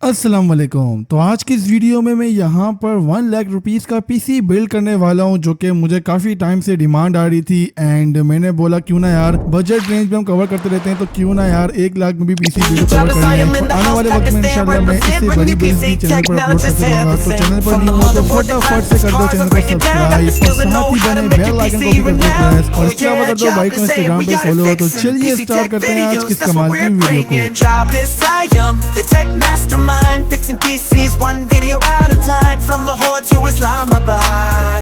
अस्सलाम वालेकुम। तो आज की इस वीडियो में मैं यहाँ पर 1 लाख रुपीस का पीसी बिल्ड करने वाला हूँ, जो कि मुझे काफी टाइम से डिमांड आ रही थी एंड मैंने बोला क्यों ना यार बजट रेंज में हम कवर करते रहते हैं, तो क्यों ना यार 1 लाख में भी पीसी बिल्ड कवर करनी है। और आने वाले वक्त में इंशाल्लाह मैं इससे बड़ी बिल्ड भी चैनल पर अपलोड करते रहूंगा। तो चैनल पर न्यू हो तो फटाफट से कर दो चैनल को सब्सक्राइब और साथ ही बने बेल आइकन को भी कर दो प्रेस, और इसके अलावा कर दो भाई को इंस्टाग्राम पे फॉलो हो। तो चलिए स्टार्ट करते हैं आज की इस कमाल की वीडियो को। PCs, one video at a time, from Lahore to Islamabad.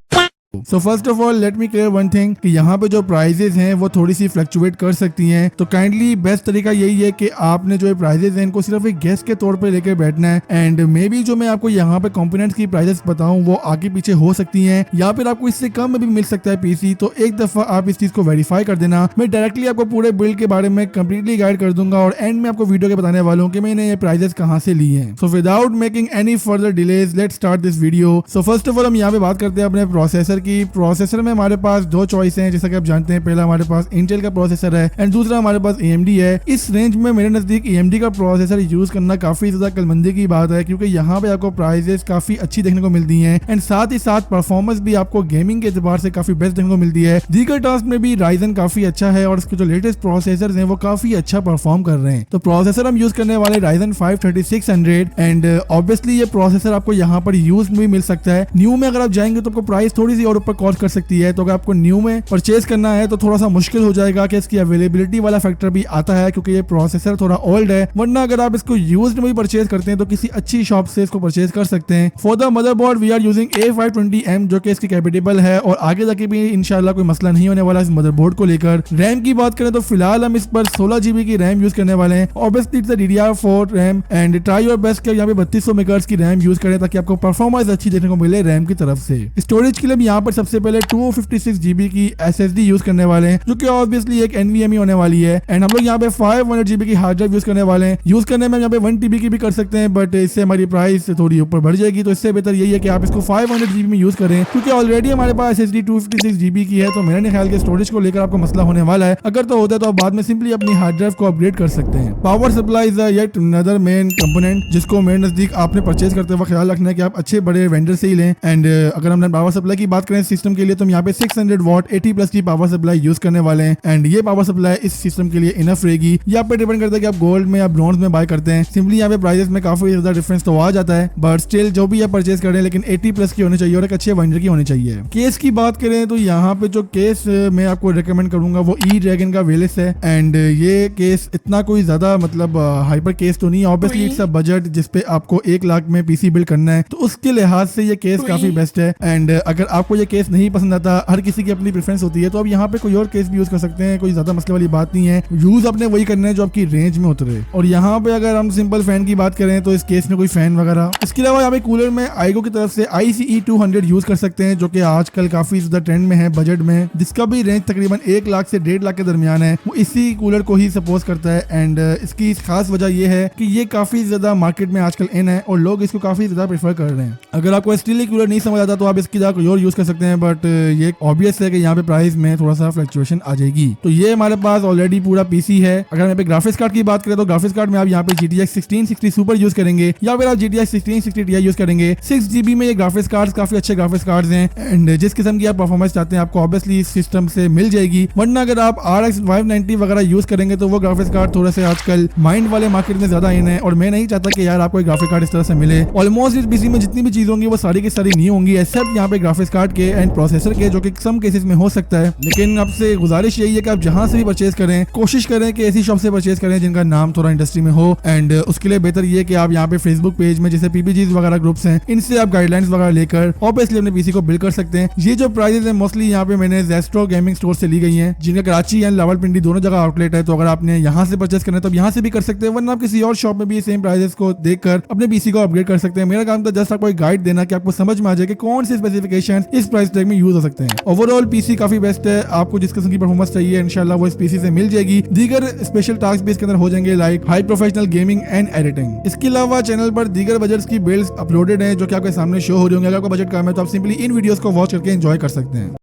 So first of all let me clear one thing कि यहाँ पे जो प्राइजेस हैं वो थोड़ी सी फ्लक्चुएट कर सकती हैं। तो काइंडली बेस्ट तरीका यही है कि आपने जो प्राइजेस हैं इनको सिर्फ एक गेस के तौर पे लेकर बैठना है। एंड मे बी जो मैं आपको यहाँ पे कंपोनेंट्स की प्राइजेस बताऊँ वो आगे पीछे हो सकती हैं, या फिर आपको इससे कम में भी मिल सकता है पीसी। तो एक दफा आप इस चीज को वेरीफाई कर देना। मैं डायरेक्टली आपको पूरे बिल्ड के बारे में कंप्लीटली गाइड कर दूंगा और एंड में आपको वीडियो के बताने वाला हूँ कि मैंने ये प्राइजेस कहाँ से ली है। So without making any further delays let's start this video. So first of all हम यहाँ पे बात करते हैं अपने प्रोसेसर की। प्रोसेसर में हमारे पास दो चॉइस हैं, जैसा कि आप जानते हैं। पहला हमारे पास इंटेल का प्रोसेसर है एंड दूसरा हमारे पास AMD है। इस रेंज में मेरे नजदीक AMD का प्रोसेसर यूज करना काफी ज्यादा कलमंदी की बात है, क्योंकि यहाँ पे आपको प्राइजेस काफी अच्छी देखने को मिलती हैं एंड साथ ही साथ परफॉर्मेंस भी आपको गेमिंग के एतबार से काफी बेस्ट देखने को मिलती है। दीगर टास्क में भी राइजन काफी अच्छा है और इसके जो लेटेस्ट प्रोसेसर हैं वो काफी अच्छा परफॉर्म कर रहे हैं। तो प्रोसेसर हम यूज करने वाले राइजन 5 3600 एंड ऑब्वियसली ये प्रोसेसर आपको यहाँ पर यूज में भी मिल सकता है। न्यू में अगर आप जाएंगे तो आपको प्राइस थोड़ी सी और ऊपर कॉस्ट कर सकती है। तो अगर आपको न्यू में परचेज करना है तो थोड़ा सा मुश्किल हो जाएगा कि इसकी अवेलेबिलिटी वाला फैक्टर भी आता है, क्योंकि ये प्रोसेसर थोड़ा ओल्ड है। वरना अगर आप इसको यूज्ड में भी परचेज करते हैं तो किसी अच्छी शॉप से इसको परचेज कर सकते हैं। For the motherboard we are using A520M, जो कि इसकी कैपेटेबल है और आगे जाके भी इंशाल्लाह कोई मसला नहीं होने वाला इस मदरबोर्ड को लेकर। रैम की बात करें तो फिलहाल हम इस पर 16 GB की रैम यूज करने वाले हैं। Obviously it's DDR4 RAM and try your best कि यहाँ पे 3200 मेगाहर्ट्ज की रैम यूज करें ताकि आपको परफॉर्मेंस अच्छी देखने को मिले रैम की तरफ से। स्टोरेज के लिए यहाँ पर सबसे पहले 256 GB की SSD यूज करने वाले हैं, जो कि ऑब्वियसली एक NVMe होने वाली है। एंड हम लोग यहाँ पे 500 GB की हार्ड ड्राइव यूज करने वाले हैं। यूज करने में यहाँ पे 1 TB की भी कर सकते हैं, बट इससे हमारी प्राइस थोड़ी ऊपर बढ़ जाएगी। तो इससे बेहतर यही है कि आप इसको 500 GB में यूज करें, क्योंकि ऑलरेडी हमारे पास SSD 256 GB की है। तो मेरे नहीं ख्याल के स्टोरेज को लेकर आपको मसला होने वाला है। अगर तो होता है तो आप बाद में सिंपली अपनी हार्ड ड्राइव को अपग्रेड कर सकते हैं। Power supply is yet another main component जिसको मेरे नजदीक आपने परचेज करते वक्त ख्याल रखना है कि आप अच्छे बड़े वेंडर से ही लें। एंड अगर हम पावर सप्लाई की बात करें सिस्टम के लिए तो हम यहाँ पे 600 वॉट 80+ की पावर सप्लाई यूज करने वाले हैं। एंड ये पावर सप्लाई इस सिस्टम के लिए इनफ रहेगी। ये आप पे डिपेंड करता है कि आप गोल्ड में या ब्रॉन्ज में बाय करते हैं। सिंपली यहाँ पे प्राइसेस में काफी ज्यादा डिफरेंस तो आ जाता है, बट स्टिल जो भी आप परचेज करें लेकिन 80+ की होनी चाहिए और एक अच्छे वेंडर की होनी चाहिए। केस की बात करें तो यहाँ पे जो केस मैं आपको रिकमेंड करूंगा वो E-ड्रैगन का वेलिस है। एंड ये केस इतना कोई ज्यादा मतलब हाइपर केस तो नहीं है। ऑब्वियसली इट्स अ बजट जिसपे आपको 1 लाख में पीसी बिल्ड करना है, तो उसके लिहाज से ये केस काफी बेस्ट है। एंड अगर आपको ये केस नहीं पसंद आता, हर किसी की अपनी प्रेफरेंस होती है, तो आप यहाँ पे कोई और केस भी यूज कर सकते हैं। कोई ज्यादा मसले वाली बात नहीं है। यूज आपने वही करना है जो आपकी रेंज में उतरे। और यहाँ पे अगर हम सिंपल फैन की बात करें तो इस केस में कोई फैन वगैरह। इसके अलावा यहाँ पे कूलर में आईगो की तरफ से ICE 200 यूज कर सकते हैं, जो कि आजकल काफी ज्यादा ट्रेंड में है बजट में, जिसका भी रेंज तकरीबन 1 लाख से 1.5 लाख के दरमियान है। वो इसी कूलर को ही सपोज करता है। एंड इसकी खास वजह यह है कि ये काफी ज्यादा मार्केट में आजकल इन है और लोग इसको काफी ज्यादा प्रेफर कर रहे हैं। अगर आपको स्टील कूलर नहीं समझ आता तो आप इसकी जगह कोई और यूज कर सकते हैं, बट ये ऑब्वियस है कि यहाँ पे प्राइस में थोड़ा सा फ्लक्चुएशन आ जाएगी। तो ये हमारे पास ऑलरेडी पूरा पीसी है। अगर यहाँ पे ग्राफिक्स कार्ड की बात करें तो ग्राफिक्स कार्ड में आप यहाँ पे GTX 1660 सुपर यूज करेंगे या फिर आप GTX 1660 Ti यूज करेंगे। 6 GB में ये ग्राफिक्स कार्ड्स काफी अच्छे ग्राफिक्स कार्ड्स हैं एंड जिस किस्म की आप परफॉर्मेंस चाहते हैं आपको ऑब्वियसली इस सिस्टम से मिल जाएगी। वरना अगर आप RX 590 वगैरह यूज करेंगे तो वो ग्राफिक्स कार्ड थोड़े से आजकल माइंड वाले मार्केट में ज्यादा इन है और मैं नहीं चाहता कि यार आपको ग्राफिक कार्ड इस तरह से मिले। ऑलमोस्ट इस पीसी में जितनी भी चीज होंगी वो सारी की सारी नहीं होंगी, एक्सेप्ट यहाँ पे ग्राफिक्स कार्ड के एंड प्रोसेसर के, जो कि सम केसेस में हो सकता है। लेकिन आपसे गुजारिश यही है कि आप जहां से भी परचेज करें कोशिश करें कि ऐसी शॉप से परचेज करें जिनका नाम थोड़ा इंडस्ट्री में हो। एंड उसके लिए बेहतर ये कि आप यहाँ पे फेसबुक पेज में जैसे PPGs वगैरह ग्रुप्स हैं, इनसे आप गाइडलाइंस वगैरह लेकर ऑब्वियसली अपने पीसी को बिल्ड कर सकते हैं। ये जो प्राइसेस है मोस्टली यहाँ पे मैंने जेस्ट्रो गेमिंग स्टोर से ली गई हैं, जिनका कराची एंड रावलपिंडी दोनों जगह आउटलेट है। तो अगर आपने यहाँ से परचेज करना है तो यहाँ से भी कर सकते हैं, वरना आप किसी और शॉप में भी सेम प्राइसेस को देखकर अपने पीसी को अपग्रेड कर सकते हैं। मेरा काम था जस्ट आपको गाइड देना कि आपको समझ में आ जाए कि कौन से स्पेसिफिकेशन इस प्राइस टैग में यूज हो सकते हैं। ओवरऑल पीसी काफी बेस्ट है। आपको जिस किस्म की परफॉर्मेंस चाहिए इंशाल्लाह वो इस पीसी से मिल जाएगी। दीगर स्पेशल टास्क भी इसके अंदर हो जाएंगे like high professional gaming and editing. इसके अलावा चैनल पर दीगर बजट्स की बिल्ड्स अपलोडेड हैं जो कि आपके सामने शो हो रही होंगी। अगर आपका बजट कम है तो आप सिंपली इन वीडियोस को वॉच करके एंजॉय कर सकते हैं।